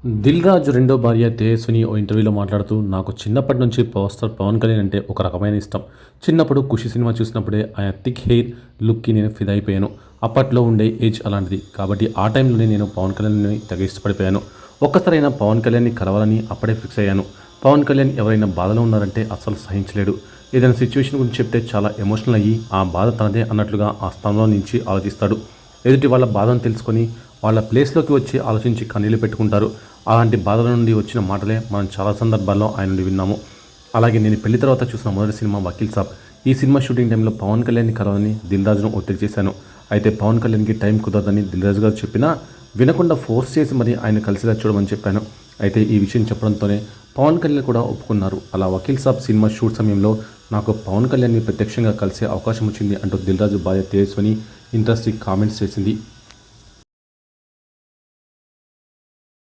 దిల్ రాజు రెండో భార్య తేజస్విని ఓ ఇంటర్వ్యూలో మాట్లాడుతూ, నాకు చిన్నప్పటి నుంచి పవర్ స్టార్ పవన్ కళ్యాణ్ అంటే ఒక రకమైన ఇష్టం. చిన్నప్పుడు 'ఖుషి' సినిమా చూసినప్పుడే ఆయన థిక్ హెయిర్ లుక్కి నేను ఫిదా అయిపోయాను. అప్పట్లో ఉండే ఏజ్ అలాంటిది. కాబట్టి ఆ టైంలోనే నేను పవన్ కళ్యాణ్‌ని తెగ ఇష్టపడిపోయాను. ఒక్కసారైనా పవన్ కళ్యాణ్‌ని కలవాలని అప్పుడే ఫిక్స్ అయ్యాను. పవన్ కళ్యాణ్ ఎవరైనా బాధలో ఉన్నారంటే అస్సలు సహించలేడు. ఏదైనా సిచ్యువేషన్ గురించి చెప్తే చాలా ఎమోషనల్ అయ్యి ఆ బాధ తనదే అన్నట్లుగా ఆ స్థానంలో నుంచి ఆలోచిస్తాడు. ఎదుటి వాళ్ళ బాధను తెలుసుకొని వాళ్ళ ప్లేస్‌లోకి వచ్చి ఆలోచించి కన్నీళ్లు పెట్టుకుంటారు. అలాంటి బాధల నుండి వచ్చిన మాటలే మనం చాలా సందర్భాల్లో ఆయన నుండి విన్నాము. అలాగే నేను పెళ్లి తర్వాత చూసిన మొదటి సినిమా 'వకీల్ సాబ్'. ఈ సినిమా షూటింగ్ టైంలో పవన్ కళ్యాణ్‌ని కలవాలని దిల్ రాజును ఒత్తిడి చేశాను. అయితే పవన్ కళ్యాణ్‌కి టైం కుదరదని దిల్ రాజు గారు చెప్పినా వినకుండా ఫోర్స్ చేసి మరీ ఆయన కలిసేలా చూడమని చెప్పాను. అయితే ఈ విషయం చెప్పడంతోనే పవన్ కళ్యాణ్ కూడా ఒప్పుకున్నారు. అలా 'వకీల్ సాబ్' సినిమా షూట్ సమయంలో నాకు పవన్ కళ్యాణ్‌ని ప్రత్యక్షంగా కలిసే అవకాశం వచ్చింది అంటూ దిల్ రాజు భార్య తేజస్విని ఇంట్రెస్టింగ్ కామెంట్స్ చేసింది.